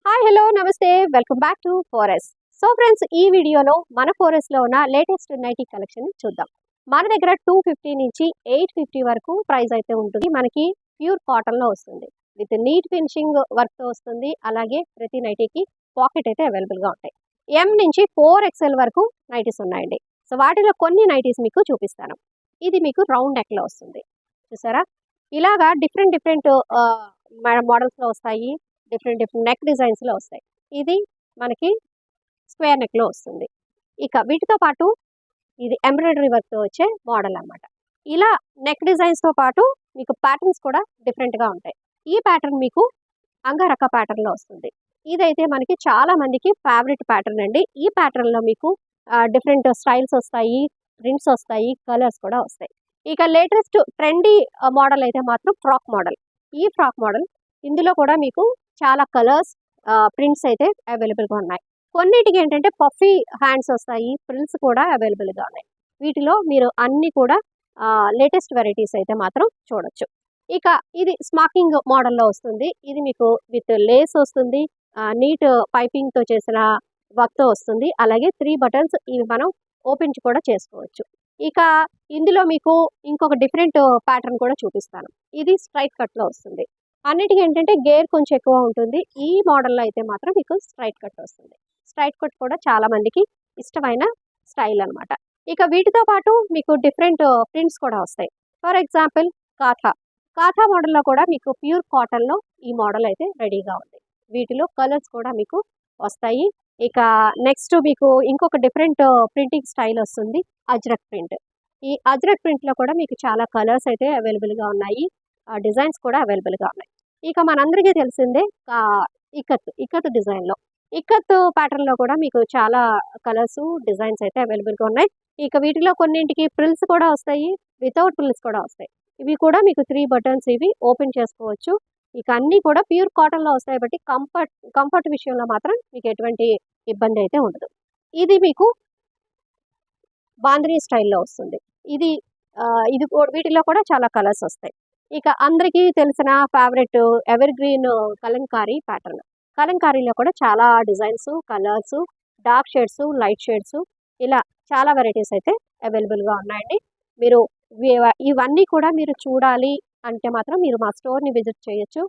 Hi hello namaste welcome back to ఫోరెస్. So friends, ఈ వీడియోలో మన ఫోరెస్ట్లో ఉన్న లేటెస్ట్ నైటీ కలెక్షన్ చూద్దాం. మన దగ్గర 250 నుంచి 850 వరకు ప్రైస్ అయితే ఉంటుంది. మనకి ప్యూర్ కాటన్లో వస్తుంది, విత్ నీట్ ఫినిషింగ్ వర్క్తో వస్తుంది. అలాగే ప్రతి నైటీకి పాకెట్ అయితే అవైలబుల్గా ఉంటాయి. ఎం నుంచి 4XL వరకు నైటీస్ ఉన్నాయండి. సో వాటిలో కొన్ని నైటీస్ మీకు చూపిస్తాను. ఇది మీకు రౌండ్ నెక్లో వస్తుంది, చూసారా? ఇలాగా డిఫరెంట్ డిఫరెంట్ మోడల్స్లో వస్తాయి. డిఫరెంట్ డిఫరెంట్ నెక్ డిజైన్స్లో వస్తాయి. ఇది మనకి స్క్వేర్ నెక్లో వస్తుంది. ఇక వీటితో పాటు ఇది ఎంబ్రాయిడరీ వర్క్తో వచ్చే మోడల్ అన్నమాట. ఇలా నెక్ డిజైన్స్తో పాటు మీకు ప్యాటర్న్స్ కూడా డిఫరెంట్గా ఉంటాయి. ఈ ప్యాటర్న్ మీకు అంగారక ప్యాటర్న్లో వస్తుంది. ఇదైతే మనకి చాలా మందికి ఫేవరెట్ ప్యాటర్న్ అండి. ఈ ప్యాటర్న్లో మీకు డిఫరెంట్ స్టైల్స్ వస్తాయి, ప్రింట్స్ వస్తాయి, కలర్స్ కూడా వస్తాయి. ఇక లేటెస్ట్ ట్రెండీ మోడల్ అయితే మాత్రం ఫ్రాక్ మోడల్. ఈ ఫ్రాక్ మోడల్ ఇందులో కూడా మీకు చాలా కలర్స్, ప్రింట్స్ అయితే అవైలబుల్గా ఉన్నాయి. కొన్నిటికి ఏంటంటే పఫీ హ్యాండ్స్ వస్తాయి, ప్రింట్స్ కూడా అవైలబుల్గా ఉన్నాయి. వీటిలో మీరు అన్ని కూడా లేటెస్ట్ వెరైటీస్ అయితే మాత్రం చూడొచ్చు. ఇక ఇది స్మాకింగ్ మోడల్లో వస్తుంది. ఇది మీకు విత్ లేస్ వస్తుంది, నీట్ పైపింగ్తో చేసిన వర్క్తో వస్తుంది. అలాగే 3 బటన్స్ ఇవి మనం ఓపెన్ కూడా చేసుకోవచ్చు. ఇక ఇందులో మీకు ఇంకొక డిఫరెంట్ ప్యాటర్న్ కూడా చూపిస్తాను. ఇది స్ట్రైట్ కట్లో వస్తుంది. అన్నిటికీ ఏంటంటే గేర్ కొంచెం ఎక్కువ ఉంటుంది. ఈ మోడల్లో అయితే మాత్రం మీకు స్ట్రైట్ కట్ వస్తుంది. స్ట్రైట్ కట్ కూడా చాలా మందికి ఇష్టమైన స్టైల్ అనమాట. ఇక వీటితో పాటు మీకు డిఫరెంట్ ప్రింట్స్ కూడా వస్తాయి. ఫర్ ఎగ్జాంపుల్ కాథా మోడల్లో కూడా మీకు ప్యూర్ కాటన్లో ఈ మోడల్ అయితే రెడీగా ఉంది. వీటిలో కలర్స్ కూడా మీకు వస్తాయి. ఇక నెక్స్ట్ మీకు ఇంకొక డిఫరెంట్ ప్రింటింగ్ స్టైల్ వస్తుంది, అజ్రక్ ప్రింట్. ఈ అజ్రక్ ప్రింట్లో కూడా మీకు చాలా కలర్స్ అయితే అవైలబుల్గా ఉన్నాయి, డిజైన్స్ కూడా అవైలబుల్గా ఉన్నాయి. ఇక మనందరికీ తెలిసిందే ఇక్కత్ డిజైన్లో, ఇక్కత్ ప్యాటర్న్లో కూడా మీకు చాలా కలర్స్, డిజైన్స్ అయితే అవైలబుల్గా ఉన్నాయి. ఇక వీటిలో కొన్నింటికి ప్రిల్స్ కూడా వస్తాయి, వితౌట్ ప్రిల్స్ కూడా వస్తాయి. ఇవి కూడా మీకు 3 బటన్స్ ఇవి ఓపెన్ చేసుకోవచ్చు. ఇక అన్నీ కూడా ప్యూర్ కాటన్లో వస్తాయి బట్టి కంఫర్ట్ విషయంలో మాత్రం మీకు ఎటువంటి ఇబ్బంది అయితే ఉండదు. ఇది మీకు బాందినీ స్టైల్లో వస్తుంది. ఇది వీటిలో కూడా చాలా కలర్స్ వస్తాయి. ఇక అందరికీ తెలిసిన favourite evergreen Kalamkari pattern. కలంకారీలో కూడా చాలా designs, colours, dark shades, light shades, ఇలా చాలా వెరైటీస్ అయితే అవైలబుల్గా ఉన్నాయండి. మీరు ఇవన్నీ కూడా మీరు చూడాలి అంటే మాత్రం మీరు మా స్టోర్ని విజిట్ చేయొచ్చు.